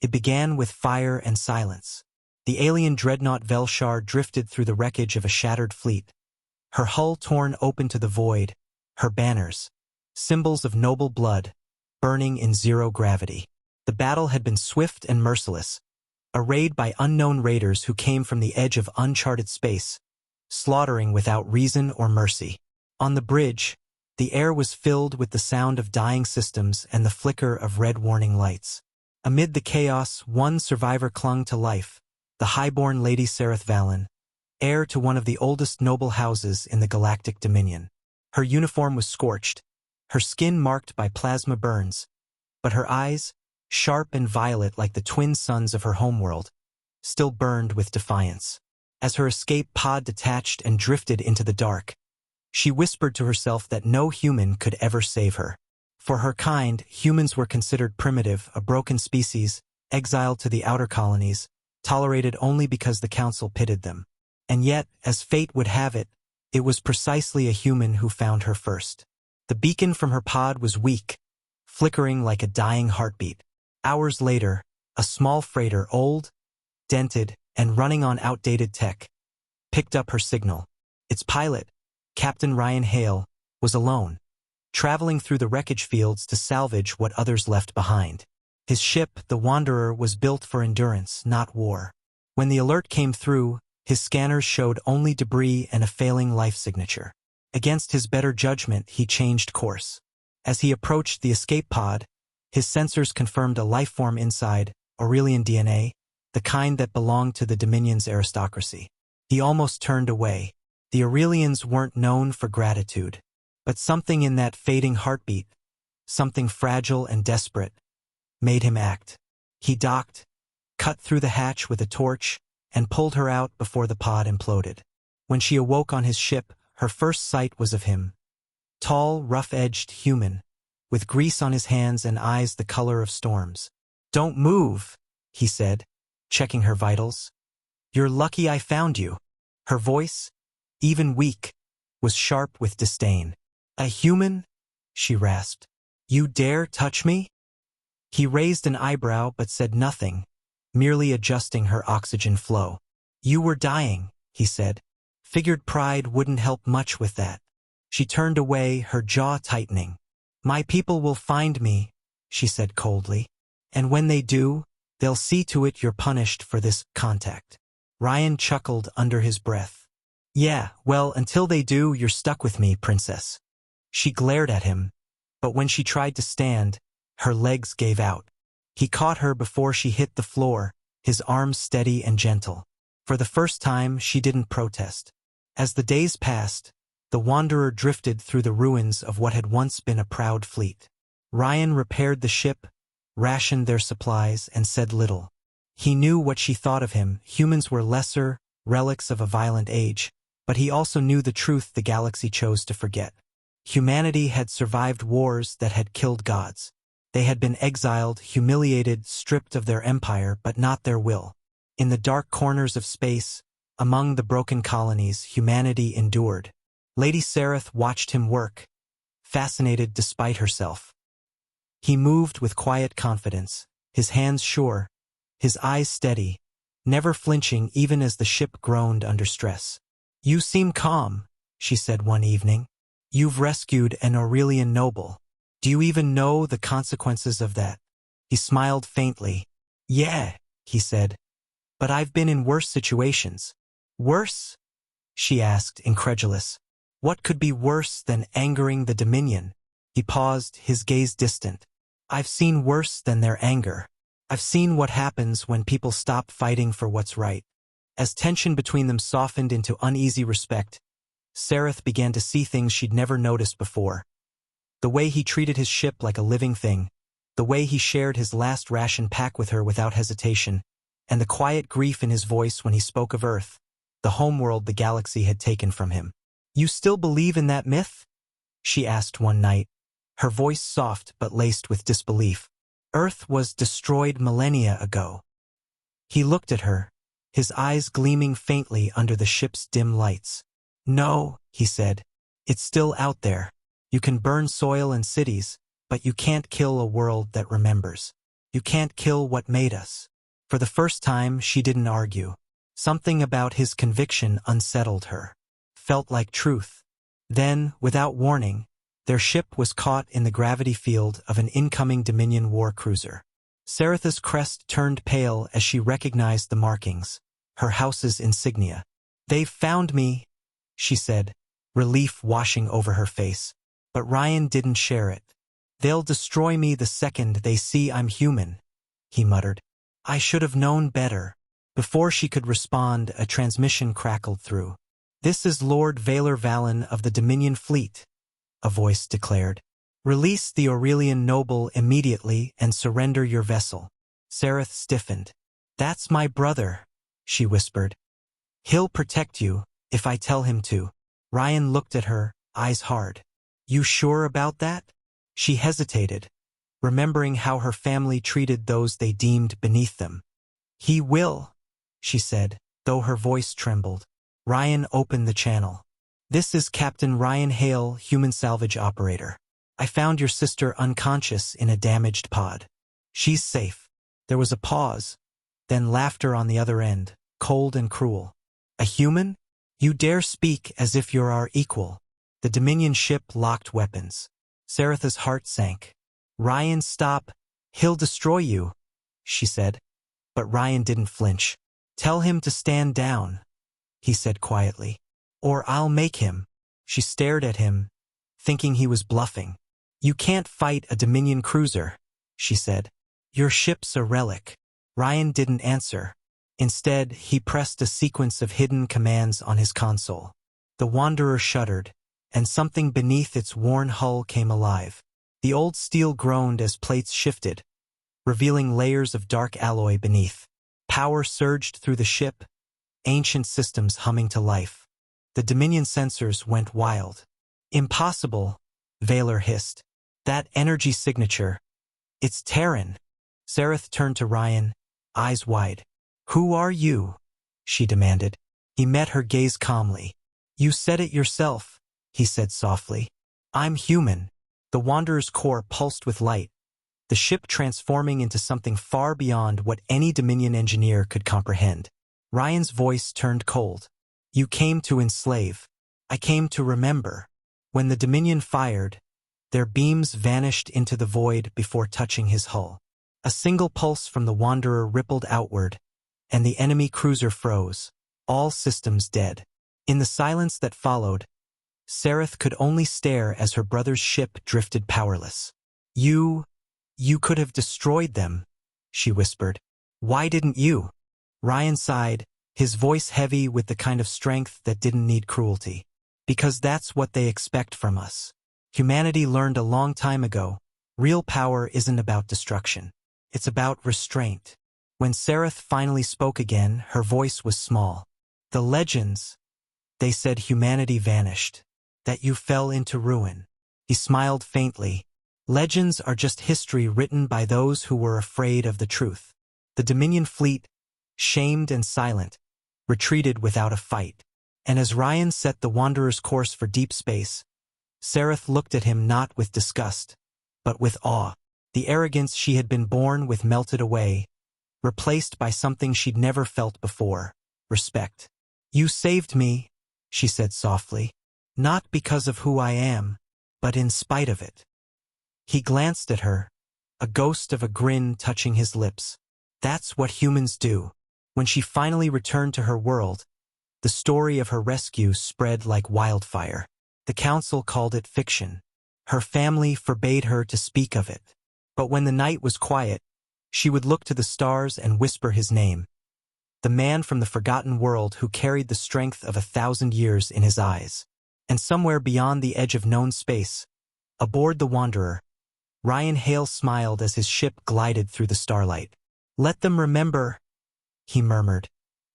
It began with fire and silence. The alien dreadnought Velshar drifted through the wreckage of a shattered fleet, her hull torn open to the void, her banners, symbols of noble blood, burning in zero gravity. The battle had been swift and merciless, a raid by unknown raiders who came from the edge of uncharted space, slaughtering without reason or mercy. On the bridge, the air was filled with the sound of dying systems and the flicker of red warning lights. Amid the chaos, one survivor clung to life, the highborn Lady Seraphis, heir to one of the oldest noble houses in the Galactic Dominion. Her uniform was scorched, her skin marked by plasma burns, but her eyes, sharp and violet like the twin suns of her homeworld, still burned with defiance. As her escape pod detached and drifted into the dark, she whispered to herself that no human could ever save her. For her kind, humans were considered primitive, a broken species, exiled to the outer colonies, tolerated only because the Council pitted them. And yet, as fate would have it, it was precisely a human who found her first. The beacon from her pod was weak, flickering like a dying heartbeat. Hours later, a small freighter, old, dented, and running on outdated tech, picked up her signal. Its pilot, Captain Ryan Hale, was alone, traveling through the wreckage fields to salvage what others left behind. His ship, the Wanderer, was built for endurance, not war. When the alert came through, his scanners showed only debris and a failing life signature. Against his better judgment, he changed course. As he approached the escape pod, his sensors confirmed a lifeform inside, Aurelian DNA, the kind that belonged to the Dominion's aristocracy. He almost turned away. The Aurelians weren't known for gratitude, but something in that fading heartbeat, something fragile and desperate, made him act. He docked, cut through the hatch with a torch, and pulled her out before the pod imploded. When she awoke on his ship, her first sight was of him. Tall, rough-edged human, with grease on his hands and eyes the color of storms. "Don't move," he said, checking her vitals. "You're lucky I found you." Her voice, even weak, was sharp with disdain. "A human?" she rasped. "You dare touch me?" He raised an eyebrow but said nothing, merely adjusting her oxygen flow. "You were dying," he said. Figured pride wouldn't help much with that. She turned away, her jaw tightening. "My people will find me," she said coldly. "And when they do, they'll see to it you're punished for this contact." Ryan chuckled under his breath. "Yeah, well, until they do, you're stuck with me, princess." She glared at him, but when she tried to stand, her legs gave out. He caught her before she hit the floor, his arms steady and gentle. For the first time, she didn't protest. As the days passed, the Wanderer drifted through the ruins of what had once been a proud fleet. Ryan repaired the ship, rationed their supplies, and said little. He knew what she thought of him. Humans were lesser, relics of a violent age, but he also knew the truth the galaxy chose to forget. Humanity had survived wars that had killed gods. They had been exiled, humiliated, stripped of their empire, but not their will. In the dark corners of space, among the broken colonies, humanity endured. Lady Seraphis watched him work, fascinated despite herself. He moved with quiet confidence, his hands sure, his eyes steady, never flinching even as the ship groaned under stress. "You seem calm," she said one evening. "You've rescued an Aurelian noble. Do you even know the consequences of that?" He smiled faintly. "Yeah," he said, "but I've been in worse situations." "Worse?" she asked, incredulous. "What could be worse than angering the Dominion?" He paused, his gaze distant. "I've seen worse than their anger. I've seen what happens when people stop fighting for what's right." As tension between them softened into uneasy respect, Seraphis began to see things she'd never noticed before. The way he treated his ship like a living thing, the way he shared his last ration pack with her without hesitation, and the quiet grief in his voice when he spoke of Earth, the homeworld the galaxy had taken from him. "You still believe in that myth?" she asked one night, her voice soft but laced with disbelief. "Earth was destroyed millennia ago." He looked at her, his eyes gleaming faintly under the ship's dim lights. "No," he said, "it's still out there. You can burn soil and cities, but you can't kill a world that remembers. You can't kill what made us. For the first time, she didn't argue. Something about his conviction unsettled her. Felt like truth. Then, without warning, their ship was caught in the gravity field of an incoming Dominion war cruiser. Seraphis' crest turned pale as she recognized the markings, her house's insignia. "They've found me," she said, relief washing over her face. But Ryan didn't share it. "They'll destroy me the second they see I'm human," he muttered. "I should have known better." Before she could respond, a transmission crackled through. "This is Lord Valar Valen of the Dominion fleet," a voice declared. "Release the Aurelian noble immediately and surrender your vessel." Serath stiffened. "That's my brother," she whispered. "He'll protect you, if I tell him to." Ryan looked at her, eyes hard. "You sure about that?" She hesitated, remembering how her family treated those they deemed beneath them. "He will," she said, though her voice trembled. Ryan opened the channel. "This is Captain Ryan Hale, human salvage operator. I found your sister unconscious in a damaged pod. She's safe." There was a pause, then laughter on the other end, cold and cruel. "A human? You dare speak as if you're our equal." The Dominion ship locked weapons. Seraphis' heart sank. "Ryan, stop. He'll destroy you," she said. But Ryan didn't flinch. "Tell him to stand down," he said quietly. "Or I'll make him." She stared at him, thinking he was bluffing. "You can't fight a Dominion cruiser," she said. "Your ship's a relic." Ryan didn't answer. Instead, he pressed a sequence of hidden commands on his console. The Wanderer shuddered, and something beneath its worn hull came alive. The old steel groaned as plates shifted, revealing layers of dark alloy beneath. Power surged through the ship, ancient systems humming to life. The Dominion sensors went wild. "Impossible," Valar hissed. "That energy signature. It's Terran." Serath turned to Ryan, eyes wide. "Who are you?" she demanded. He met her gaze calmly. "You said it yourself," he said softly. "I'm human." The Wanderer's core pulsed with light, the ship transforming into something far beyond what any Dominion engineer could comprehend. Ryan's voice turned cold. "You came to enslave. I came to remember." When the Dominion fired, their beams vanished into the void before touching his hull. A single pulse from the Wanderer rippled outward, and the enemy cruiser froze, all systems dead. In the silence that followed, Serath could only stare as her brother's ship drifted powerless. You could have destroyed them," she whispered. "Why didn't you?" Ryan sighed, his voice heavy with the kind of strength that didn't need cruelty. "Because that's what they expect from us. Humanity learned a long time ago, real power isn't about destruction. It's about restraint." When Serath finally spoke again, her voice was small. "The legends, they said humanity vanished, that you fell into ruin." He smiled faintly. "Legends are just history written by those who were afraid of the truth." The Dominion fleet, shamed and silent, retreated without a fight. And as Ryan set the Wanderer's course for deep space, Serath looked at him not with disgust, but with awe. The arrogance she had been born with melted away, replaced by something she'd never felt before: respect. "You saved me," she said softly, "not because of who I am, but in spite of it." He glanced at her, a ghost of a grin touching his lips. That's what humans do. When she finally returned to her world, the story of her rescue spread like wildfire. The council called it fiction. Her family forbade her to speak of it. But when the night was quiet, she would look to the stars and whisper his name. The man from the forgotten world who carried the strength of 1,000 years in his eyes. And somewhere beyond the edge of known space, aboard the Wanderer, Ryan Hale smiled as his ship glided through the starlight. "Let them remember," he murmured,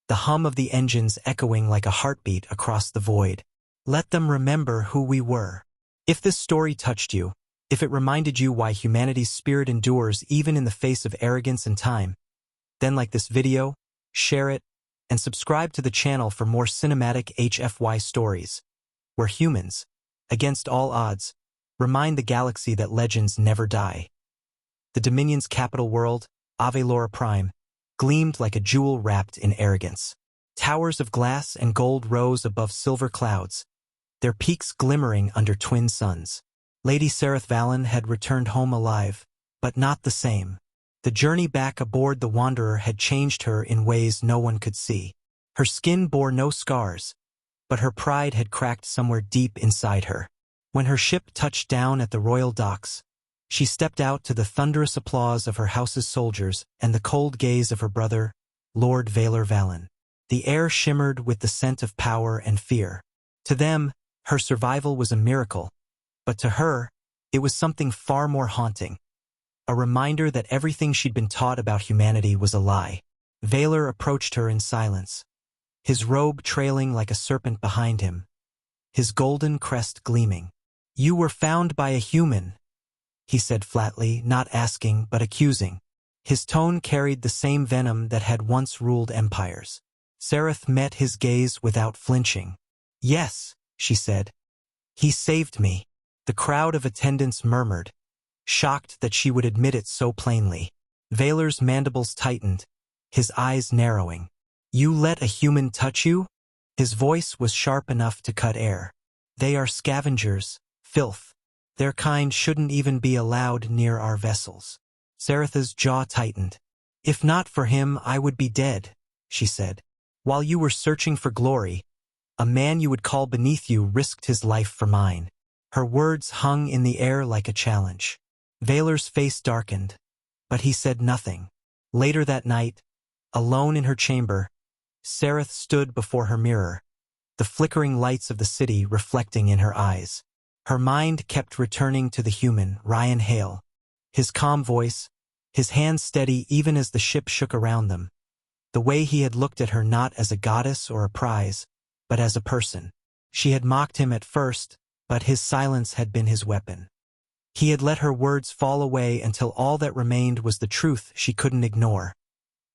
the hum of the engines echoing like a heartbeat across the void. "Let them remember who we were." If this story touched you, if it reminded you why humanity's spirit endures even in the face of arrogance and time, then like this video, share it, and subscribe to the channel for more cinematic HFY stories, where humans, against all odds, remind the galaxy that legends never die. The Dominion's capital world, Avelora Prime, gleamed like a jewel wrapped in arrogance. Towers of glass and gold rose above silver clouds, their peaks glimmering under twin suns. Lady Sereth Valen had returned home alive, but not the same. The journey back aboard the Wanderer had changed her in ways no one could see. Her skin bore no scars, but her pride had cracked somewhere deep inside her. When her ship touched down at the royal docks, she stepped out to the thunderous applause of her house's soldiers and the cold gaze of her brother, Lord Valar Valen. The air shimmered with the scent of power and fear. To them, her survival was a miracle, but to her, it was something far more haunting. A reminder that everything she'd been taught about humanity was a lie. Valar approached her in silence, his robe trailing like a serpent behind him, his golden crest gleaming. "You were found by a human," he said flatly, not asking but accusing. His tone carried the same venom that had once ruled empires. Sereth met his gaze without flinching. "Yes," she said. "He saved me." The crowd of attendants murmured, shocked that she would admit it so plainly. Valar's mandibles tightened, his eyes narrowing. "You let a human touch you?" His voice was sharp enough to cut air. "They are scavengers, filth. Their kind shouldn't even be allowed near our vessels." Sereth's jaw tightened. "If not for him, I would be dead," she said. "While you were searching for glory, a man you would call beneath you risked his life for mine." Her words hung in the air like a challenge. Valar's face darkened, but he said nothing. Later that night, alone in her chamber, Sereth stood before her mirror, the flickering lights of the city reflecting in her eyes. Her mind kept returning to the human, Ryan Hale. His calm voice, his hands steady even as the ship shook around them. The way he had looked at her not as a goddess or a prize, but as a person. She had mocked him at first, but his silence had been his weapon. He had let her words fall away until all that remained was the truth she couldn't ignore.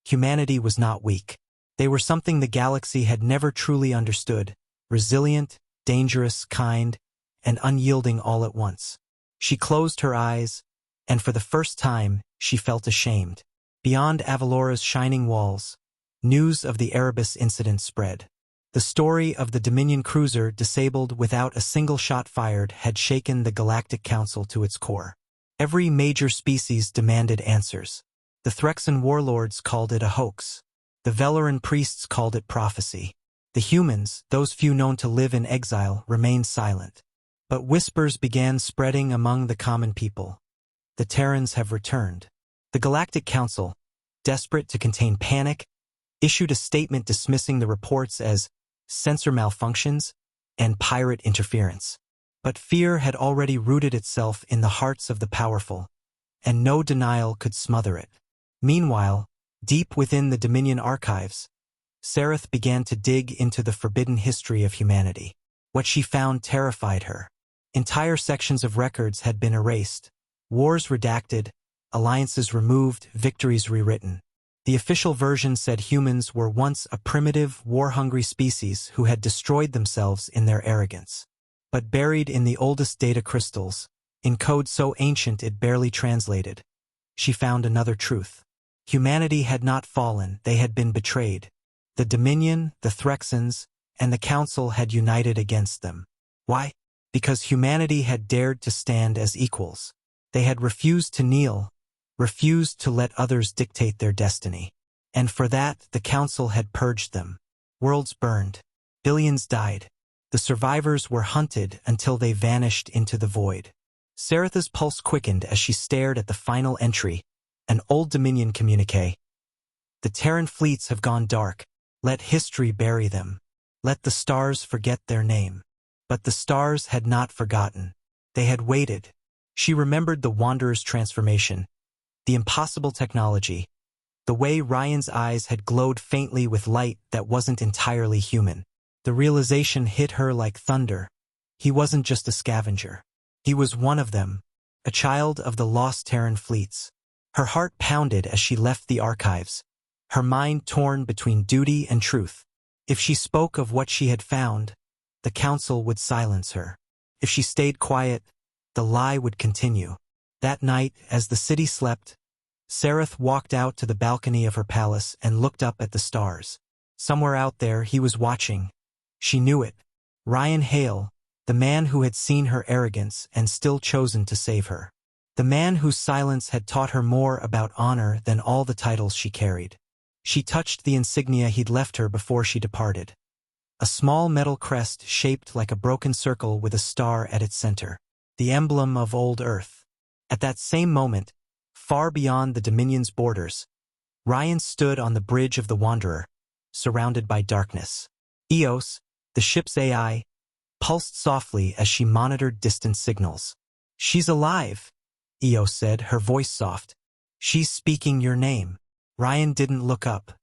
Humanity was not weak. They were something the galaxy had never truly understood, resilient, dangerous, kind, and unyielding all at once. She closed her eyes, and for the first time, she felt ashamed. Beyond Avalora's shining walls, news of the Erebus incident spread. The story of the Dominion cruiser disabled without a single shot fired had shaken the Galactic Council to its core. Every major species demanded answers. The Threxan warlords called it a hoax. The Velaran priests called it prophecy. The humans, those few known to live in exile, remained silent. But whispers began spreading among the common people. The Terrans have returned. The Galactic Council, desperate to contain panic, issued a statement dismissing the reports as sensor malfunctions and pirate interference. But fear had already rooted itself in the hearts of the powerful, and no denial could smother it. Meanwhile, deep within the Dominion archives, Sereth began to dig into the forbidden history of humanity. What she found terrified her. Entire sections of records had been erased, wars redacted, alliances removed, victories rewritten. The official version said humans were once a primitive, war-hungry species who had destroyed themselves in their arrogance. But buried in the oldest data crystals, in code so ancient it barely translated, she found another truth. Humanity had not fallen, they had been betrayed. The Dominion, the Threxans, and the Council had united against them. Why? Because humanity had dared to stand as equals. They had refused to kneel, refused to let others dictate their destiny. And for that, the Council had purged them. Worlds burned. Billions died. The survivors were hunted until they vanished into the void. Sereth's pulse quickened as she stared at the final entry, an old Dominion communique. The Terran fleets have gone dark. Let history bury them. Let the stars forget their name. But the stars had not forgotten. They had waited. She remembered the Wanderer's transformation, the impossible technology, the way Ryan's eyes had glowed faintly with light that wasn't entirely human. The realization hit her like thunder. He wasn't just a scavenger. He was one of them, a child of the lost Terran fleets. Her heart pounded as she left the archives, her mind torn between duty and truth. If she spoke of what she had found, the Council would silence her. If she stayed quiet, the lie would continue. That night, as the city slept, Seraphis walked out to the balcony of her palace and looked up at the stars. Somewhere out there he was watching. She knew it. Ryan Hale, the man who had seen her arrogance and still chosen to save her. The man whose silence had taught her more about honor than all the titles she carried. She touched the insignia he'd left her before she departed. A small metal crest shaped like a broken circle with a star at its center. The emblem of old Earth. At that same moment, far beyond the Dominion's borders, Ryan stood on the bridge of the Wanderer, surrounded by darkness. Eos, the ship's AI, pulsed softly as she monitored distant signals. "She's alive," Eos said, her voice soft. "She's speaking your name." Ryan didn't look up.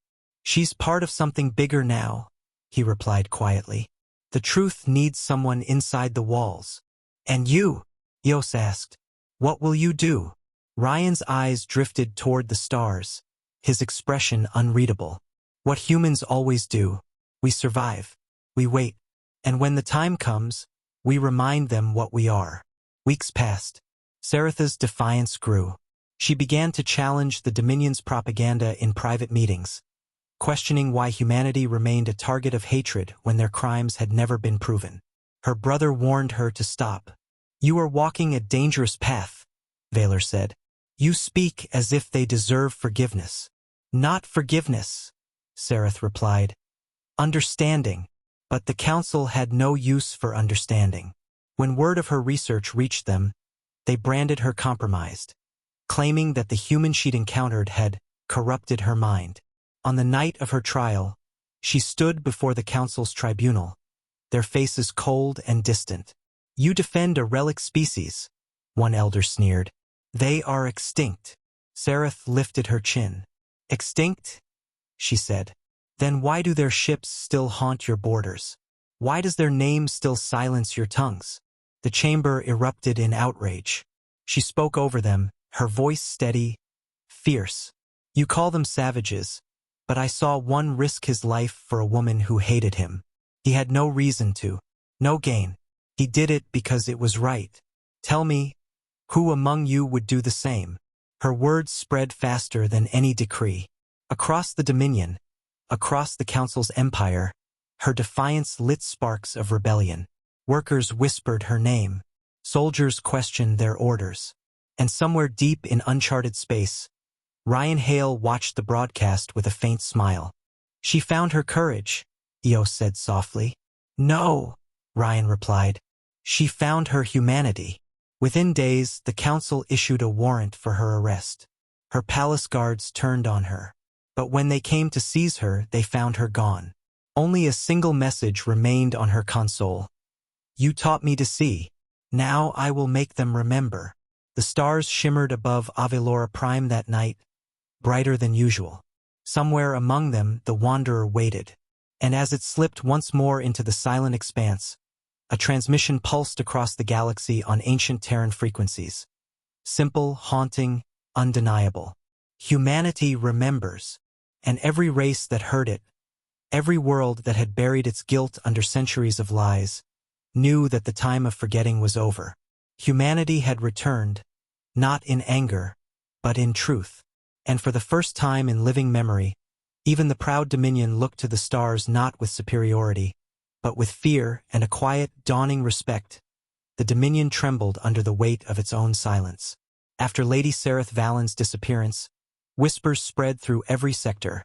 "She's part of something bigger now," he replied quietly. "The truth needs someone inside the walls." "And you?" Eos asked. "What will you do?" Ryan's eyes drifted toward the stars, his expression unreadable. "What humans always do. We survive. We wait. And when the time comes, we remind them what we are." Weeks passed. Seraphis' defiance grew. She began to challenge the Dominion's propaganda in private meetings, questioning why humanity remained a target of hatred when their crimes had never been proven. Her brother warned her to stop. "You are walking a dangerous path," Valor said. "You speak as if they deserve forgiveness." "Not forgiveness," Seraphis replied. "Understanding." But the council had no use for understanding. When word of her research reached them, they branded her compromised, claiming that the human she'd encountered had corrupted her mind. On the night of her trial, she stood before the council's tribunal, their faces cold and distant. "You defend a relic species," one elder sneered. "They are extinct." Seraphis lifted her chin. "Extinct?" she said. "Then why do their ships still haunt your borders? Why does their name still silence your tongues?" The chamber erupted in outrage. She spoke over them, her voice steady, fierce. "You call them savages, but I saw one risk his life for a woman who hated him. He had no reason to, no gain. He did it because it was right. Tell me, who among you would do the same?" Her words spread faster than any decree. Across the Dominion, across the Council's empire, her defiance lit sparks of rebellion. Workers whispered her name. Soldiers questioned their orders. And somewhere deep in uncharted space, Ryan Hale watched the broadcast with a faint smile. "She found her courage," Eos said softly. "No," Ryan replied. "She found her humanity." Within days, the council issued a warrant for her arrest. Her palace guards turned on her. But when they came to seize her, they found her gone. Only a single message remained on her console. "You taught me to see. Now I will make them remember." The stars shimmered above Avalora Prime that night, brighter than usual. Somewhere among them, the Wanderer waited. And as it slipped once more into the silent expanse, a transmission pulsed across the galaxy on ancient Terran frequencies. Simple, haunting, undeniable. "Humanity remembers." And every race that heard it, every world that had buried its guilt under centuries of lies, knew that the time of forgetting was over. Humanity had returned, not in anger, but in truth. And for the first time in living memory, even the proud Dominion looked to the stars not with superiority, but with fear and a quiet, dawning respect. The Dominion trembled under the weight of its own silence. After Lady Seraphis Valen's disappearance, whispers spread through every sector.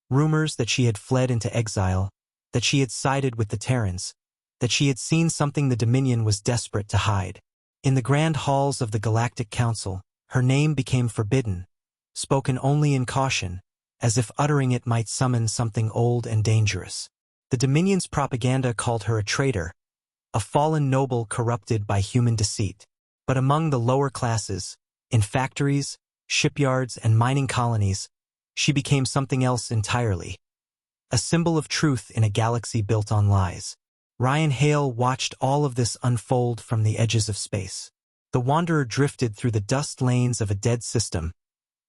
Rumors that she had fled into exile, that she had sided with the Terrans, that she had seen something the Dominion was desperate to hide. In the grand halls of the Galactic Council, her name became forbidden, spoken only in caution, as if uttering it might summon something old and dangerous. The Dominion's propaganda called her a traitor, a fallen noble corrupted by human deceit. But among the lower classes, in factories, shipyards, and mining colonies, she became something else entirely. A symbol of truth in a galaxy built on lies. Ryan Hale watched all of this unfold from the edges of space. The Wanderer drifted through the dust lanes of a dead system,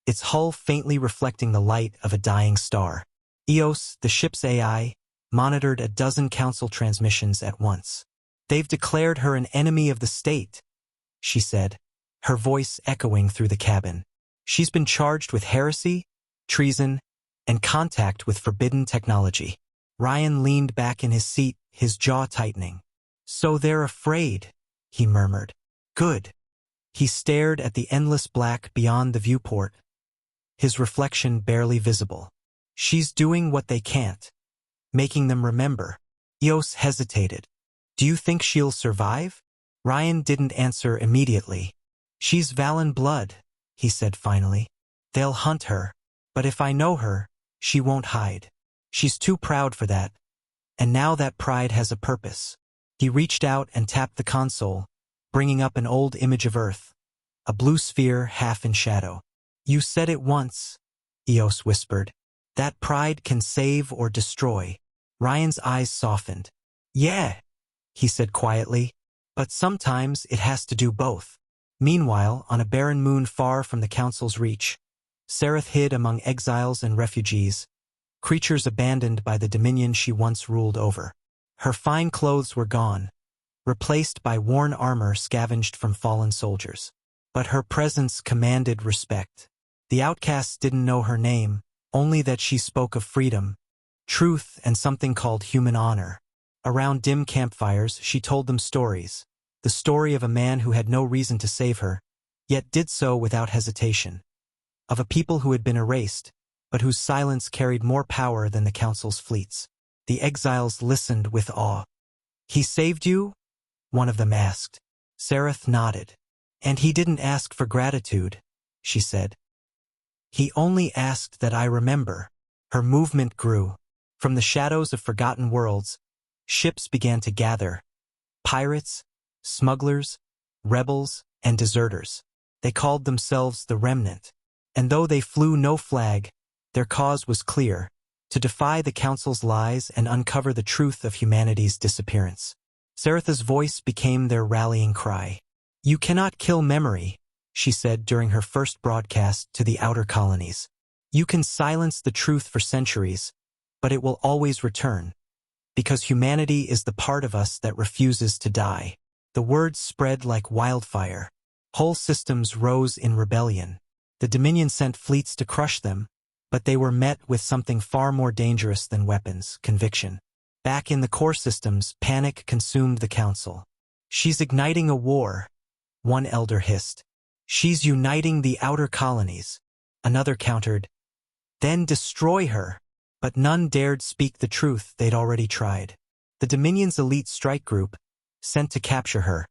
its hull faintly reflecting the light of a dying star. Eos, the ship's AI, monitored a dozen council transmissions at once. "They've declared her an enemy of the state," she said, her voice echoing through the cabin. She's been charged with heresy, treason, and contact with forbidden technology. Ryan leaned back in his seat, his jaw tightening. So they're afraid, he murmured. Good. He stared at the endless black beyond the viewport, his reflection barely visible. She's doing what they can't, making them remember. Eos hesitated. Do you think she'll survive? Ryan didn't answer immediately. She's Valen blood, he said finally. They'll hunt her, but if I know her, she won't hide. She's too proud for that, and now that pride has a purpose. He reached out and tapped the console, bringing up an old image of Earth, a blue sphere half in shadow. You said it once, Eos whispered. That pride can save or destroy. Ryan's eyes softened. Yeah, he said quietly, but sometimes it has to do both. Meanwhile, on a barren moon far from the Council's reach, Seraphis hid among exiles and refugees, creatures abandoned by the dominion she once ruled over. Her fine clothes were gone, replaced by worn armor scavenged from fallen soldiers. But her presence commanded respect. The outcasts didn't know her name, only that she spoke of freedom, truth, and something called human honor. Around dim campfires, she told them stories. The story of a man who had no reason to save her, yet did so without hesitation. Of a people who had been erased, but whose silence carried more power than the Council's fleets. The exiles listened with awe. He saved you? One of them asked. Seraphis nodded. And he didn't ask for gratitude, she said. He only asked that I remember. Her movement grew. From the shadows of forgotten worlds, ships began to gather. Pirates, smugglers, rebels, and deserters. They called themselves the Remnant. And though they flew no flag, their cause was clear, to defy the Council's lies and uncover the truth of humanity's disappearance. Seraphis' voice became their rallying cry. You cannot kill memory, she said during her first broadcast to the outer colonies. You can silence the truth for centuries, but it will always return, because humanity is the part of us that refuses to die. The words spread like wildfire. Whole systems rose in rebellion. The Dominion sent fleets to crush them, but they were met with something far more dangerous than weapons, conviction. Back in the core systems, panic consumed the Council. She's igniting a war, one elder hissed. She's uniting the outer colonies, another countered. Then destroy her. But none dared speak the truth they'd already tried. The Dominion's elite strike group, sent to capture her,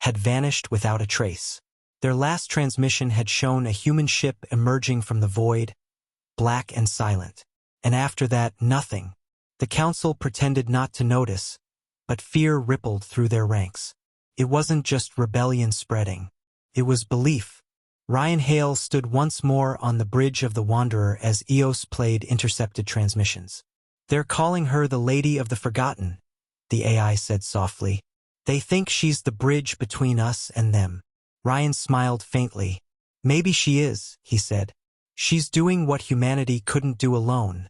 had vanished without a trace. Their last transmission had shown a human ship emerging from the void, black and silent. And after that, nothing. The Council pretended not to notice, but fear rippled through their ranks. It wasn't just rebellion spreading. It was belief. Ryan Hale stood once more on the bridge of the Wanderer as Eos played intercepted transmissions. They're calling her the Lady of the Forgotten, the AI said softly. They think she's the bridge between us and them. Ryan smiled faintly. Maybe she is, he said. She's doing what humanity couldn't do alone,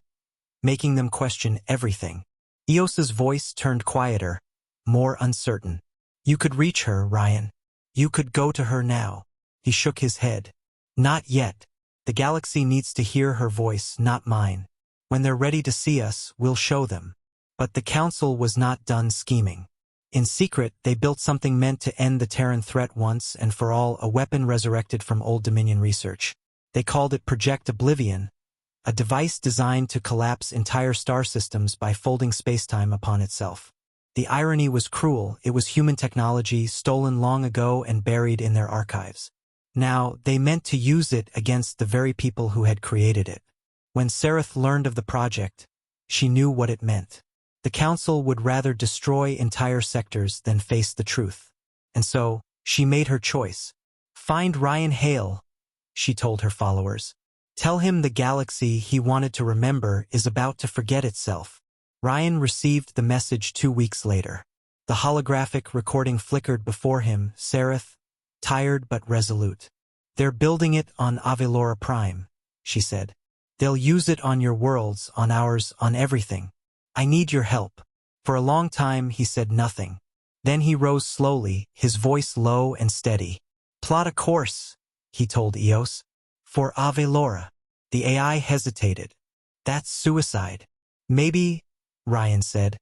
making them question everything. Eos's voice turned quieter, more uncertain. You could reach her, Ryan. You could go to her now. He shook his head. Not yet. The galaxy needs to hear her voice, not mine. When they're ready to see us, we'll show them. But the Council was not done scheming. In secret, they built something meant to end the Terran threat once and for all, a weapon resurrected from old Dominion research. They called it Project Oblivion, a device designed to collapse entire star systems by folding spacetime upon itself. The irony was cruel. It was human technology stolen long ago and buried in their archives. Now, they meant to use it against the very people who had created it. When Seraphis learned of the project, she knew what it meant. The Council would rather destroy entire sectors than face the truth. And so, she made her choice. Find Ryan Hale, she told her followers. Tell him the galaxy he wanted to remember is about to forget itself. Ryan received the message 2 weeks later. The holographic recording flickered before him, Seraphis, tired but resolute. They're building it on Avelora Prime, she said. They'll use it on your worlds, on ours, on everything. I need your help. For a long time he said nothing. Then he rose slowly, his voice low and steady. Plot a course, he told Eos. For Avelora. The AI hesitated. That's suicide. Maybe, Ryan said.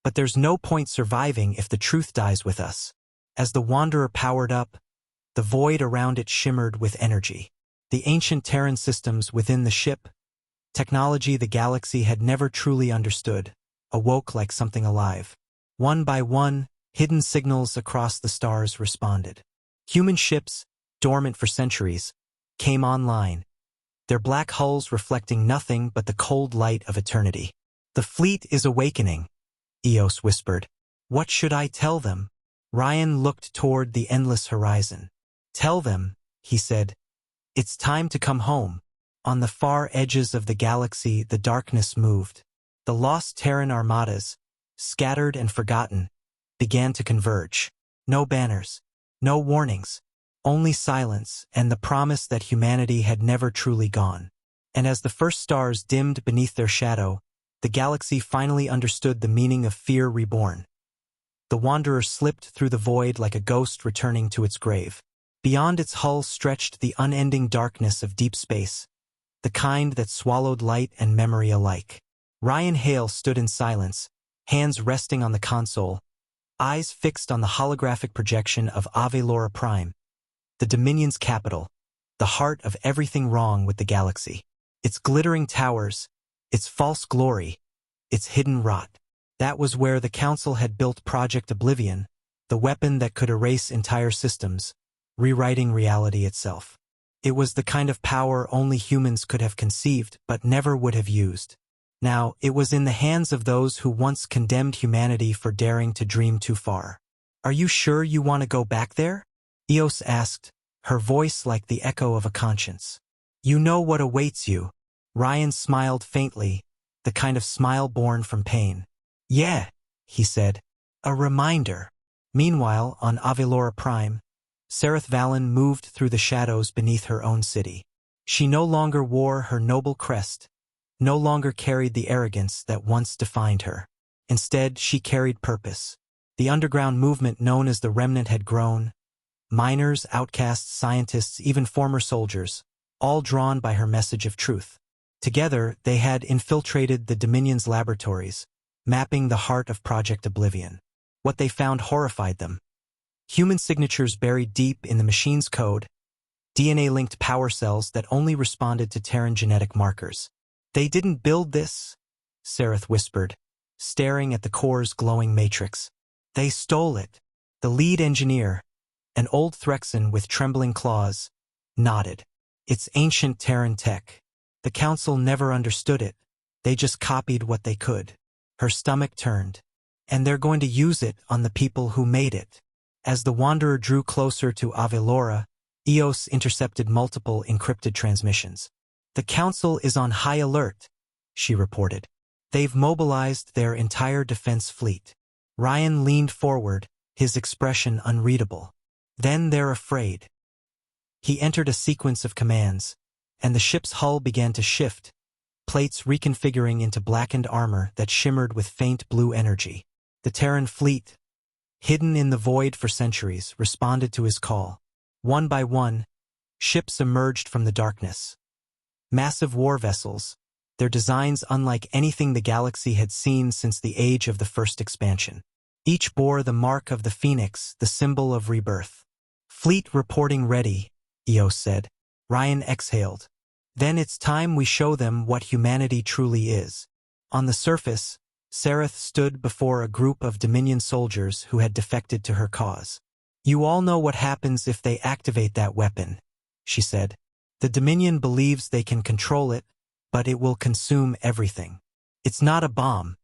But there's no point surviving if the truth dies with us. As the Wanderer powered up, the void around it shimmered with energy. The ancient Terran systems within the ship, technology the galaxy had never truly understood, awoke like something alive. One by one, hidden signals across the stars responded. Human ships, dormant for centuries, came online, their black hulls reflecting nothing but the cold light of eternity. The fleet is awakening, Eos whispered. What should I tell them? Ryan looked toward the endless horizon. Tell them, he said, it's time to come home. On the far edges of the galaxy, the darkness moved. The lost Terran armadas, scattered and forgotten, began to converge. No banners, no warnings, only silence and the promise that humanity had never truly gone. And as the first stars dimmed beneath their shadow, the galaxy finally understood the meaning of fear reborn. The Wanderer slipped through the void like a ghost returning to its grave. Beyond its hull stretched the unending darkness of deep space, the kind that swallowed light and memory alike. Ryan Hale stood in silence, hands resting on the console, eyes fixed on the holographic projection of Avelora Prime, the Dominion's capital, the heart of everything wrong with the galaxy. Its glittering towers, its false glory, its hidden rot. That was where the Council had built Project Oblivion, the weapon that could erase entire systems, rewriting reality itself. It was the kind of power only humans could have conceived but never would have used. Now, it was in the hands of those who once condemned humanity for daring to dream too far. Are you sure you want to go back there? Eos asked, her voice like the echo of a conscience. You know what awaits you. Ryan smiled faintly, the kind of smile born from pain. Yeah, he said. A reminder. Meanwhile, on Avelora Prime, Sereth Valen moved through the shadows beneath her own city. She no longer wore her noble crest, no longer carried the arrogance that once defined her. Instead, she carried purpose. The underground movement known as the Remnant had grown. Miners, outcasts, scientists, even former soldiers, all drawn by her message of truth. Together, they had infiltrated the Dominion's laboratories, mapping the heart of Project Oblivion. What they found horrified them. Human signatures buried deep in the machine's code, DNA-linked power cells that only responded to Terran genetic markers. They didn't build this, Sereth whispered, staring at the core's glowing matrix. They stole it. The lead engineer, an old Threxan with trembling claws, nodded. It's ancient Terran tech. The Council never understood it. They just copied what they could. Her stomach turned. And they're going to use it on the people who made it. As the Wanderer drew closer to Avelora, Eos intercepted multiple encrypted transmissions. The Council is on high alert, she reported. They've mobilized their entire defense fleet. Ryan leaned forward, his expression unreadable. Then they're afraid. He entered a sequence of commands, and the ship's hull began to shift, plates reconfiguring into blackened armor that shimmered with faint blue energy. The Terran fleet, hidden in the void for centuries, responded to his call. One by one, ships emerged from the darkness. Massive war vessels, their designs unlike anything the galaxy had seen since the age of the first expansion. Each bore the mark of the Phoenix, the symbol of rebirth. Fleet reporting ready, Eos said. Ryan exhaled. Then it's time we show them what humanity truly is. On the surface, Sereth stood before a group of Dominion soldiers who had defected to her cause. You all know what happens if they activate that weapon, she said. The Dominion believes they can control it, but it will consume everything. It's not a bomb.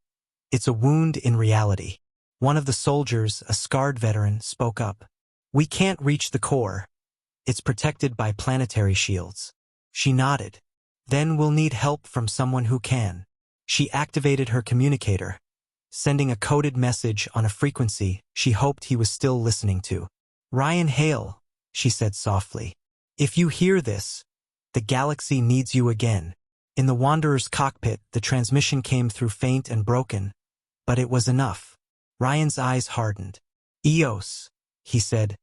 It's a wound in reality. One of the soldiers, a scarred veteran, spoke up. We can't reach the core. It's protected by planetary shields. She nodded. Then we'll need help from someone who can. She activated her communicator, sending a coded message on a frequency she hoped he was still listening to. Ryan Hale, she said softly. If you hear this, the galaxy needs you again. In the Wanderer's cockpit, the transmission came through faint and broken, but it was enough. Ryan's eyes hardened. Eos, he said.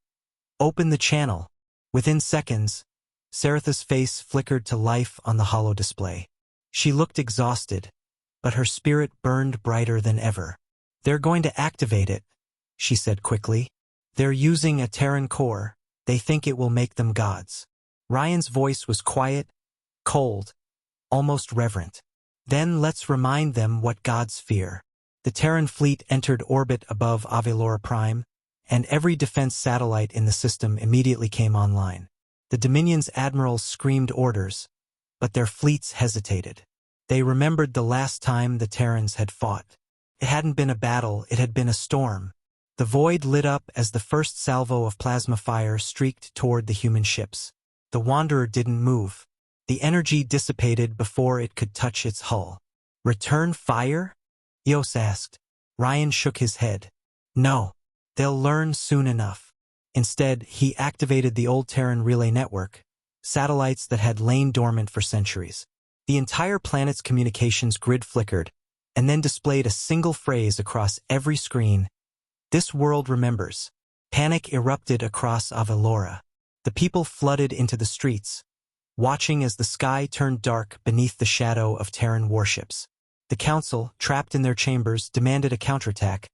Open the channel. Within seconds, Seraphis' face flickered to life on the holo display. She looked exhausted, but her spirit burned brighter than ever. "They're going to activate it," she said quickly. "They're using a Terran core. They think it will make them gods." Ryan's voice was quiet, cold, almost reverent. "Then let's remind them what gods fear." The Terran fleet entered orbit above Avelora Prime, and every defense satellite in the system immediately came online. The Dominion's admirals screamed orders, but their fleets hesitated. They remembered the last time the Terrans had fought. It hadn't been a battle, it had been a storm. The void lit up as the first salvo of plasma fire streaked toward the human ships. The Wanderer didn't move. The energy dissipated before it could touch its hull. "Return fire?" Eos asked. Ryan shook his head. "No. They'll learn soon enough." Instead, he activated the old Terran relay network, satellites that had lain dormant for centuries. The entire planet's communications grid flickered, and then displayed a single phrase across every screen: "This world remembers." Panic erupted across Avelora. The people flooded into the streets, watching as the sky turned dark beneath the shadow of Terran warships. The Council, trapped in their chambers, demanded a counterattack,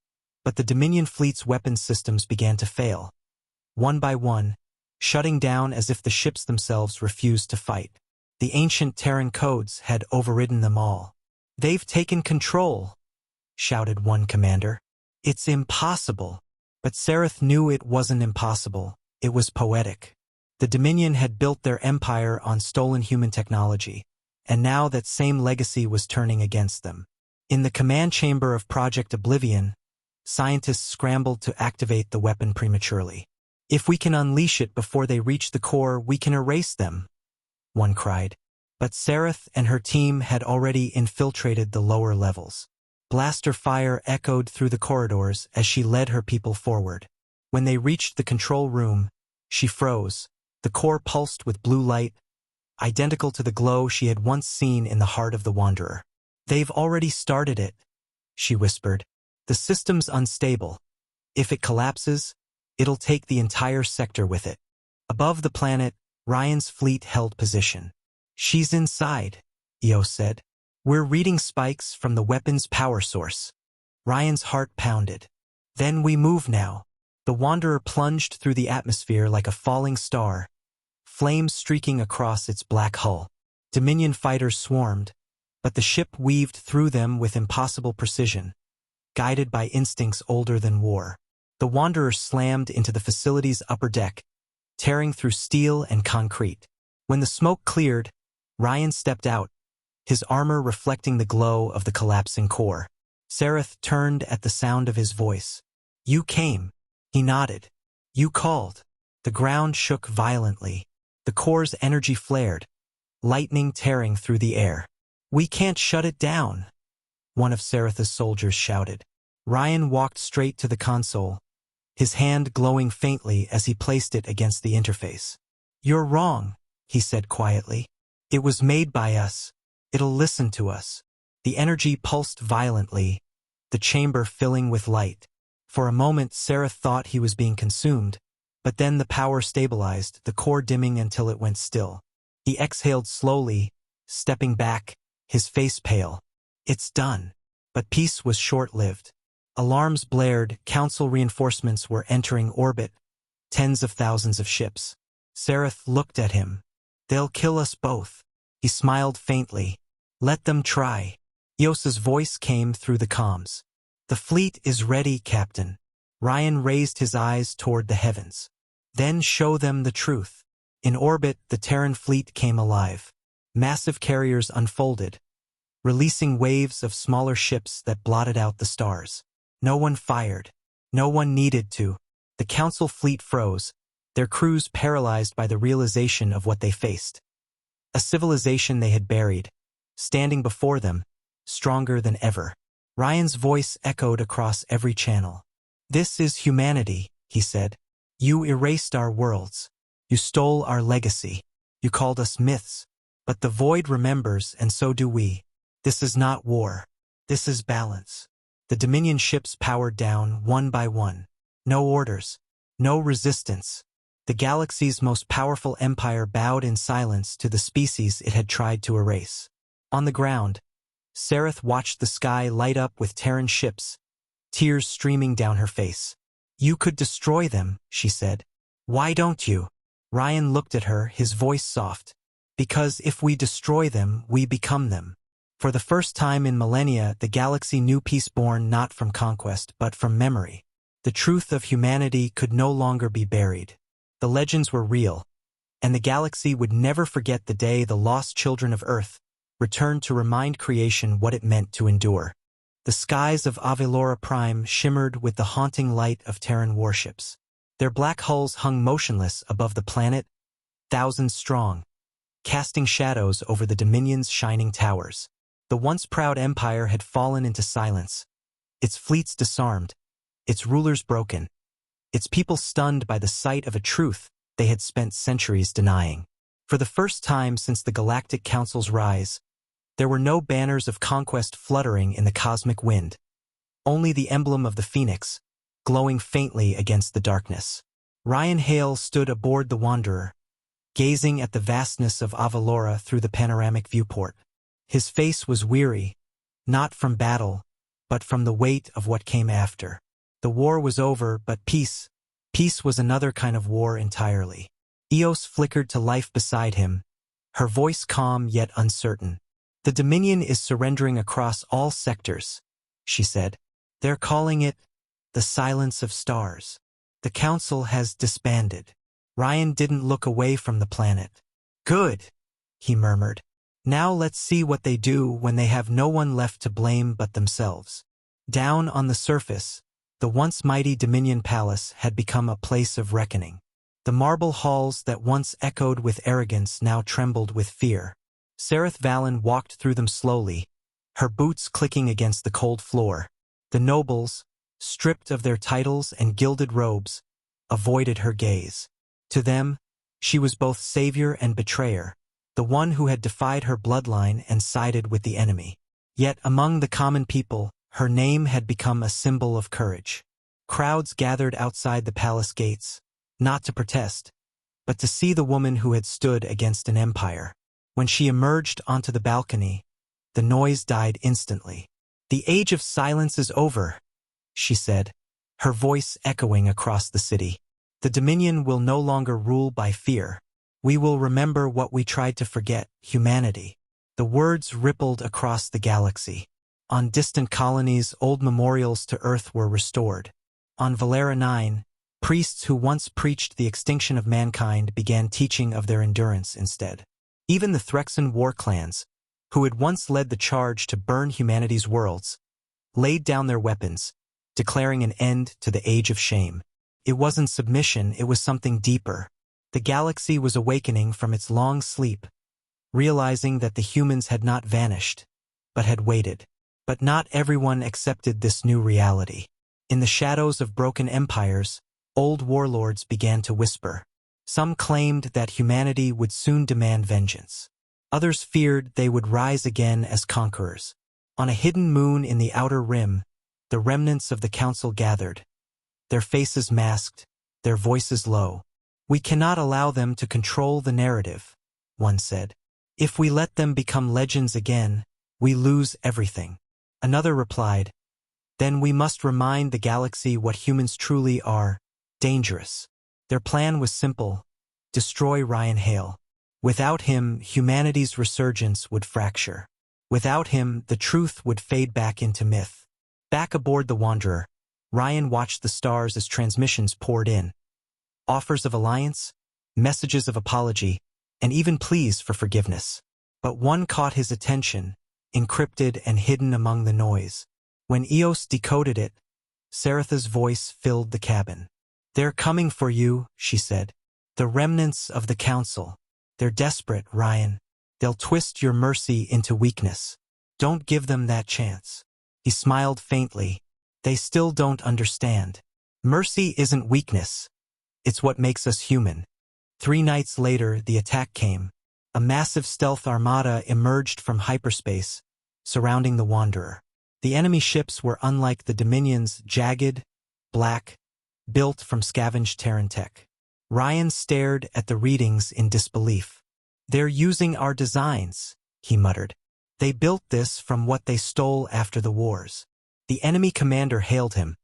but the Dominion fleet's weapons systems began to fail. One by one, shutting down as if the ships themselves refused to fight. The ancient Terran codes had overridden them all. "They've taken control," shouted one commander. "It's impossible." But Serath knew it wasn't impossible, it was poetic. The Dominion had built their empire on stolen human technology, and now that same legacy was turning against them. In the command chamber of Project Oblivion, scientists scrambled to activate the weapon prematurely. "If we can unleash it before they reach the core, we can erase them," one cried. But Serath and her team had already infiltrated the lower levels. Blaster fire echoed through the corridors as she led her people forward. When they reached the control room, she froze. The core pulsed with blue light, identical to the glow she had once seen in the heart of the Wanderer. "They've already started it," she whispered. "The system's unstable. If it collapses, it'll take the entire sector with it." Above the planet, Ryan's fleet held position. "She's inside," Eos said. "We're reading spikes from the weapon's power source." Ryan's heart pounded. "Then we move now." The Wanderer plunged through the atmosphere like a falling star, flames streaking across its black hull. Dominion fighters swarmed, but the ship weaved through them with impossible precision, guided by instincts older than war. The Wanderer slammed into the facility's upper deck, tearing through steel and concrete. When the smoke cleared, Ryan stepped out, his armor reflecting the glow of the collapsing core. Serath turned at the sound of his voice. "You came." He nodded. "You called." The ground shook violently. The core's energy flared, lightning tearing through the air. "We can't shut it down," one of Serath's soldiers shouted. Ryan walked straight to the console, his hand glowing faintly as he placed it against the interface. "You're wrong," he said quietly. "It was made by us. It'll listen to us." The energy pulsed violently, the chamber filling with light. For a moment, Serath thought he was being consumed, but then the power stabilized, the core dimming until it went still. He exhaled slowly, stepping back, his face pale. "It's done." But peace was short-lived. Alarms blared, Council reinforcements were entering orbit, tens of thousands of ships. Serath looked at him. "They'll kill us both." He smiled faintly. "Let them try." Eos's voice came through the comms. "The fleet is ready, Captain." Ryan raised his eyes toward the heavens. "Then show them the truth." In orbit, the Terran fleet came alive. Massive carriers unfolded, releasing waves of smaller ships that blotted out the stars. No one fired. No one needed to. The Council fleet froze, their crews paralyzed by the realization of what they faced. A civilization they had buried, standing before them, stronger than ever. Ryan's voice echoed across every channel. "This is humanity," he said. "You erased our worlds. You stole our legacy. You called us myths. But the void remembers, and so do we. This is not war. This is balance." The Dominion ships powered down, one by one. No orders. No resistance. The galaxy's most powerful empire bowed in silence to the species it had tried to erase. On the ground, Seraphis watched the sky light up with Terran ships, tears streaming down her face. "You could destroy them," she said. "Why don't you?" Ryan looked at her, his voice soft. "Because if we destroy them, we become them." For the first time in millennia, the galaxy knew peace born not from conquest, but from memory. The truth of humanity could no longer be buried. The legends were real, and the galaxy would never forget the day the lost children of Earth returned to remind creation what it meant to endure. The skies of Avalora Prime shimmered with the haunting light of Terran warships. Their black hulls hung motionless above the planet, thousands strong, casting shadows over the Dominion's shining towers. The once proud empire had fallen into silence, its fleets disarmed, its rulers broken, its people stunned by the sight of a truth they had spent centuries denying. For the first time since the Galactic Council's rise, there were no banners of conquest fluttering in the cosmic wind, only the emblem of the Phoenix, glowing faintly against the darkness. Ryan Hale stood aboard the Wanderer, gazing at the vastness of Avalora through the panoramic viewport. His face was weary, not from battle, but from the weight of what came after. The war was over, but peace was another kind of war entirely. Eos flickered to life beside him, her voice calm yet uncertain. "The Dominion is surrendering across all sectors," she said. "They're calling it the silence of stars. The Council has disbanded." Ryan didn't look away from the planet. "Good," he murmured. "Now let's see what they do when they have no one left to blame but themselves." Down on the surface, the once mighty Dominion Palace had become a place of reckoning. The marble halls that once echoed with arrogance now trembled with fear. Seraphis Valen walked through them slowly, her boots clicking against the cold floor. The nobles, stripped of their titles and gilded robes, avoided her gaze. To them, she was both savior and betrayer, the one who had defied her bloodline and sided with the enemy. Yet among the common people, her name had become a symbol of courage. Crowds gathered outside the palace gates, not to protest, but to see the woman who had stood against an empire. When she emerged onto the balcony, the noise died instantly. "The age of silence is over," she said, her voice echoing across the city. "The Dominion will no longer rule by fear. We will remember what we tried to forget, humanity." The words rippled across the galaxy. On distant colonies, old memorials to Earth were restored. On Valera 9, priests who once preached the extinction of mankind began teaching of their endurance instead. Even the Threxan war clans, who had once led the charge to burn humanity's worlds, laid down their weapons, declaring an end to the age of shame. It wasn't submission, it was something deeper. The galaxy was awakening from its long sleep, realizing that the humans had not vanished, but had waited. But not everyone accepted this new reality. In the shadows of broken empires, old warlords began to whisper. Some claimed that humanity would soon demand vengeance. Others feared they would rise again as conquerors. On a hidden moon in the outer rim, the remnants of the council gathered, their faces masked, their voices low. "We cannot allow them to control the narrative," one said. "If we let them become legends again, we lose everything." Another replied, "Then we must remind the galaxy what humans truly are, dangerous." Their plan was simple: destroy Ryan Hale. Without him, humanity's resurgence would fracture. Without him, the truth would fade back into myth. Back aboard the Wanderer, Ryan watched the stars as transmissions poured in. Offers of alliance, messages of apology, and even pleas for forgiveness. But one caught his attention, encrypted and hidden among the noise. When Eos decoded it, Seraphis' voice filled the cabin. "They're coming for you," she said. "The remnants of the council. They're desperate, Ryan. They'll twist your mercy into weakness. Don't give them that chance." He smiled faintly. "They still don't understand. Mercy isn't weakness. It's what makes us human." 3 nights later, the attack came. A massive stealth armada emerged from hyperspace, surrounding the Wanderer. The enemy ships were unlike the Dominion's, jagged, black, built from scavenged Terran tech. Ryan stared at the readings in disbelief. "They're using our designs," he muttered. "They built this from what they stole after the wars." The enemy commander hailed him,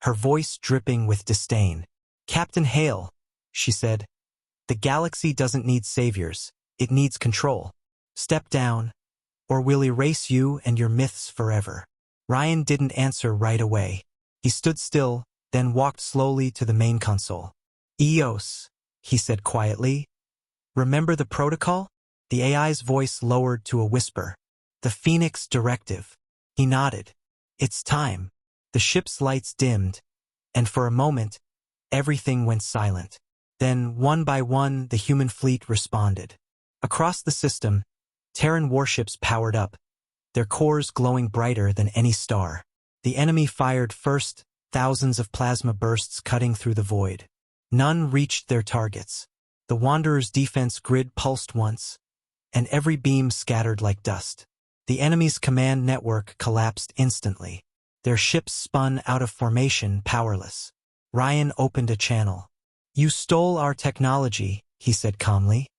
her voice dripping with disdain. "Captain Hale," she said, "the galaxy doesn't need saviors, it needs control. Step down, or we'll erase you and your myths forever." Ryan didn't answer right away. He stood still, then walked slowly to the main console. "Eos," he said quietly. "Remember the protocol?" The AI's voice lowered to a whisper. "The Phoenix Directive." He nodded. "It's time." The ship's lights dimmed, and for a moment, everything went silent. Then, one by one, the human fleet responded. Across the system, Terran warships powered up, their cores glowing brighter than any star. The enemy fired first, thousands of plasma bursts cutting through the void. None reached their targets. The Wanderer's defense grid pulsed once, and every beam scattered like dust. The enemy's command network collapsed instantly. Their ships spun out of formation, powerless. Ryan opened a channel. "You stole our technology," he said calmly,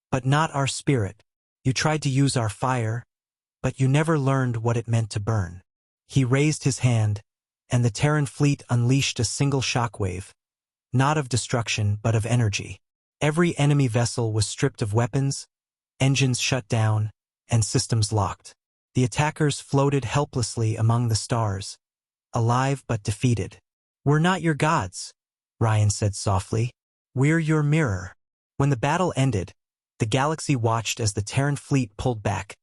"but not our spirit. You tried to use our fire, but you never learned what it meant to burn." He raised his hand, and the Terran fleet unleashed a single shockwave, not of destruction but of energy. Every enemy vessel was stripped of weapons, engines shut down, and systems locked. The attackers floated helplessly among the stars, alive but defeated. "We're not your gods," Ryan said softly. "We're your mirror." When the battle ended, the galaxy watched as the Terran fleet pulled back,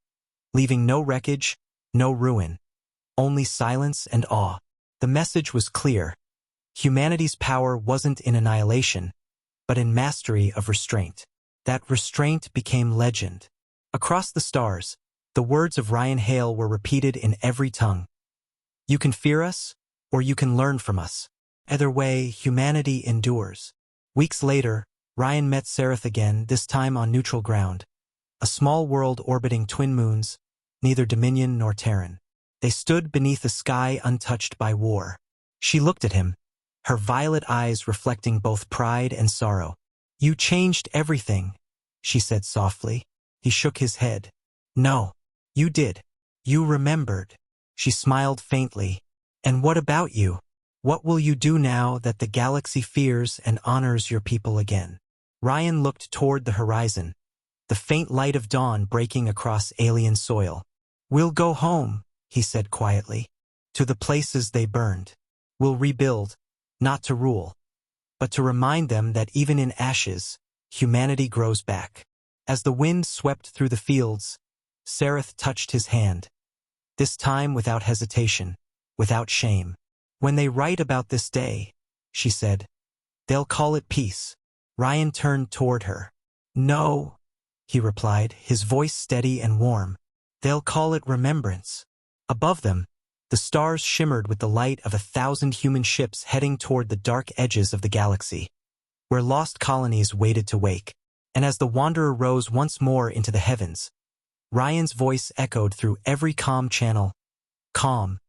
leaving no wreckage, no ruin, only silence and awe. The message was clear. Humanity's power wasn't in annihilation, but in mastery of restraint. That restraint became legend. Across the stars, the words of Ryan Hale were repeated in every tongue. "You can fear us, or you can learn from us. Either way, humanity endures." Weeks later, Ryan met Seraphis again, this time on neutral ground. A small world orbiting twin moons, neither Dominion nor Terran. They stood beneath a sky untouched by war. She looked at him, her violet eyes reflecting both pride and sorrow. "You changed everything," she said softly. He shook his head. "No, you did. You remembered." She smiled faintly. "And what about you? What will you do now that the galaxy fears and honors your people again?" Ryan looked toward the horizon, the faint light of dawn breaking across alien soil. "We'll go home," he said quietly, "to the places they burned. We'll rebuild, not to rule, but to remind them that even in ashes, humanity grows back." As the wind swept through the fields, Seraphis touched his hand, this time without hesitation, without shame. "When they write about this day," she said, "they'll call it peace." Ryan turned toward her. "No," he replied, his voice steady and warm. "They'll call it remembrance." Above them, the stars shimmered with the light of 1,000 human ships heading toward the dark edges of the galaxy, where lost colonies waited to wake. And as the Wanderer rose once more into the heavens, Ryan's voice echoed through every comm channel. Calm,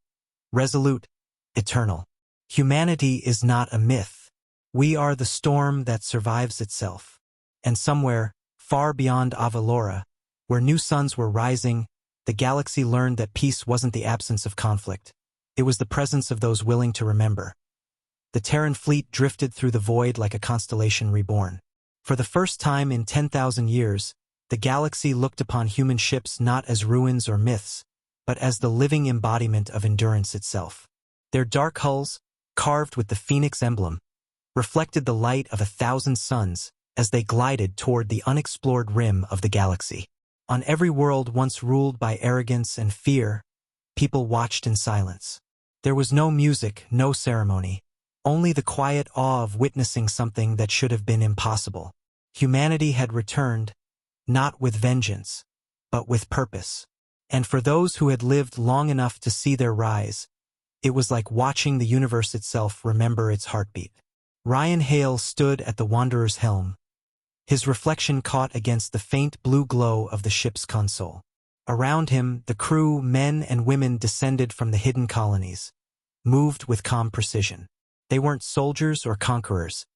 resolute, eternal. Humanity is not a myth. We are the storm that survives itself. And somewhere, far beyond Avalora, where new suns were rising, the galaxy learned that peace wasn't the absence of conflict. It was the presence of those willing to remember. The Terran fleet drifted through the void like a constellation reborn. For the first time in 10,000 years, the galaxy looked upon human ships not as ruins or myths, but as the living embodiment of endurance itself. Their dark hulls, carved with the Phoenix emblem, reflected the light of 1,000 suns as they glided toward the unexplored rim of the galaxy. On every world once ruled by arrogance and fear, people watched in silence. There was no music, no ceremony, only the quiet awe of witnessing something that should have been impossible. Humanity had returned, not with vengeance, but with purpose. And for those who had lived long enough to see their rise, it was like watching the universe itself remember its heartbeat. Ryan Hale stood at the Wanderer's helm, his reflection caught against the faint blue glow of the ship's console. Around him, the crew, men and women descended from the hidden colonies, moved with calm precision. They weren't soldiers or conquerors.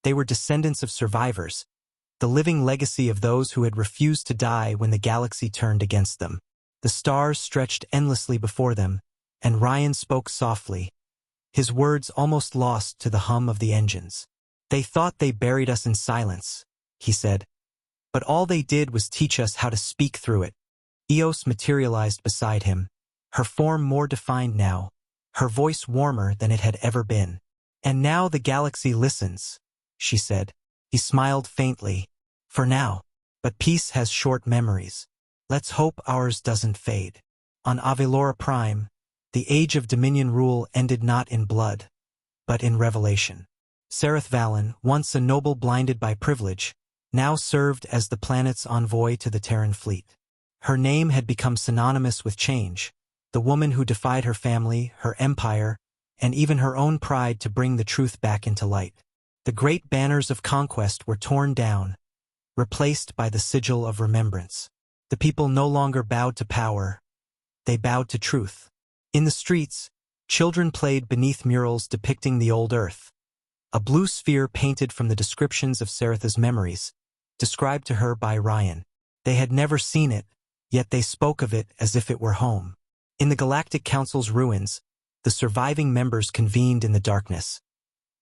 They were descendants of survivors, the living legacy of those who had refused to die when the galaxy turned against them. The stars stretched endlessly before them, and Ryan spoke softly, his words almost lost to the hum of the engines. "They thought they buried us in silence," he said. "But all they did was teach us how to speak through it." Eos materialized beside him, her form more defined now, her voice warmer than it had ever been. "And now the galaxy listens," she said. He smiled faintly. "For now. But peace has short memories. Let's hope ours doesn't fade." On Avalora Prime, the age of Dominion rule ended not in blood, but in revelation. Serath Valen, once a noble blinded by privilege, now served as the planet's envoy to the Terran fleet. Her name had become synonymous with change, the woman who defied her family, her empire, and even her own pride to bring the truth back into light. The great banners of conquest were torn down, replaced by the sigil of remembrance. The people no longer bowed to power, they bowed to truth. In the streets, children played beneath murals depicting the old Earth, a blue sphere painted from the descriptions of Serath's memories, described to her by Ryan. They had never seen it, yet they spoke of it as if it were home. In the Galactic Council's ruins, the surviving members convened in the darkness,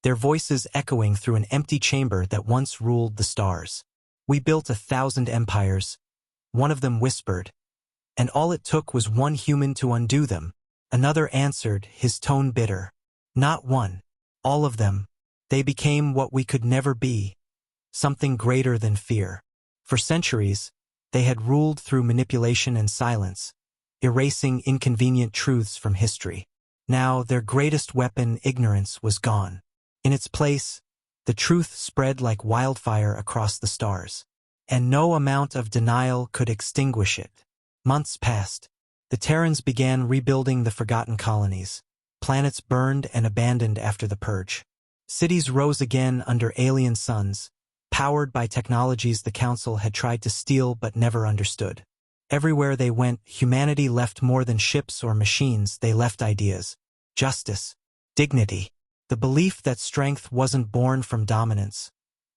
their voices echoing through an empty chamber that once ruled the stars. "We built 1,000 empires," one of them whispered, "and all it took was one human to undo them." Another answered, his tone bitter. "Not one. All of them. They became what we could never be, something greater than fear." For centuries, they had ruled through manipulation and silence, erasing inconvenient truths from history. Now, their greatest weapon, ignorance, was gone. In its place, the truth spread like wildfire across the stars, and no amount of denial could extinguish it. Months passed. The Terrans began rebuilding the forgotten colonies. Planets burned and abandoned after the purge. Cities rose again under alien suns, powered by technologies the Council had tried to steal but never understood. Everywhere they went, humanity left more than ships or machines. They left ideas, justice, dignity, the belief that strength wasn't born from dominance,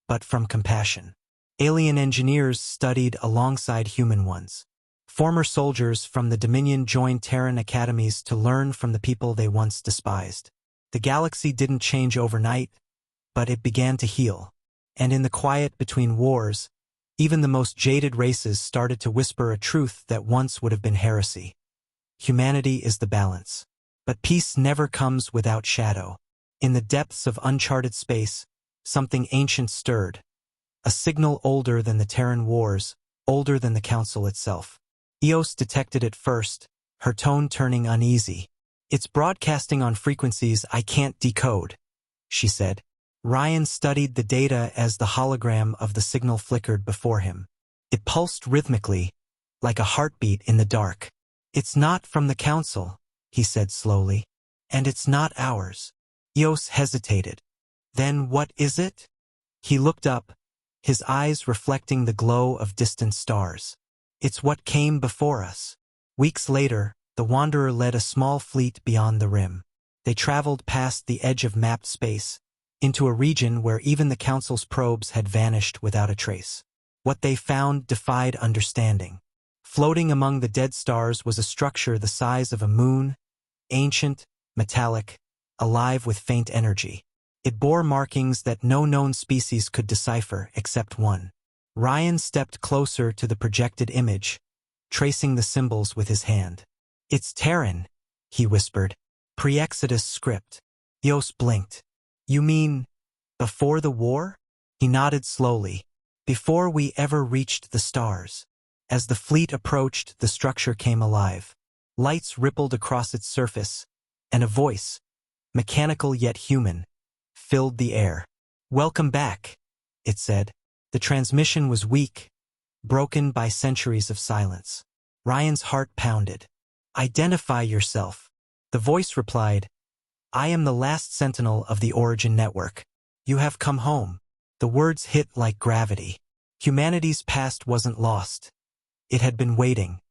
but from compassion. Alien engineers studied alongside human ones. Former soldiers from the Dominion joined Terran academies to learn from the people they once despised. The galaxy didn't change overnight, but it began to heal. And in the quiet between wars, even the most jaded races started to whisper a truth that once would have been heresy. Humanity is the balance. But peace never comes without shadow. In the depths of uncharted space, something ancient stirred. A signal older than the Terran wars, older than the Council itself. Eos detected it first, her tone turning uneasy. "It's broadcasting on frequencies I can't decode," she said. Ryan studied the data as the hologram of the signal flickered before him. It pulsed rhythmically, like a heartbeat in the dark. "It's not from the Council," he said slowly. "And it's not ours." Eos hesitated. "Then what is it?" He looked up, his eyes reflecting the glow of distant stars. "It's what came before us." Weeks later, the Wanderer led a small fleet beyond the rim. They traveled past the edge of mapped space, into a region where even the Council's probes had vanished without a trace. What they found defied understanding. Floating among the dead stars was a structure the size of a moon, ancient, metallic, alive with faint energy. It bore markings that no known species could decipher except one. Ryan stepped closer to the projected image, tracing the symbols with his hand. "It's Terran," he whispered. "Pre-Exodus script." Eos blinked. "You mean, before the war?" He nodded slowly. "Before we ever reached the stars." As the fleet approached, the structure came alive. Lights rippled across its surface, and a voice, mechanical yet human, filled the air. "Welcome back," it said. The transmission was weak, broken by centuries of silence. Ryan's heart pounded. "Identify yourself." The voice replied, "I am the last sentinel of the Origin Network. You have come home." The words hit like gravity. Humanity's past wasn't lost. It had been waiting.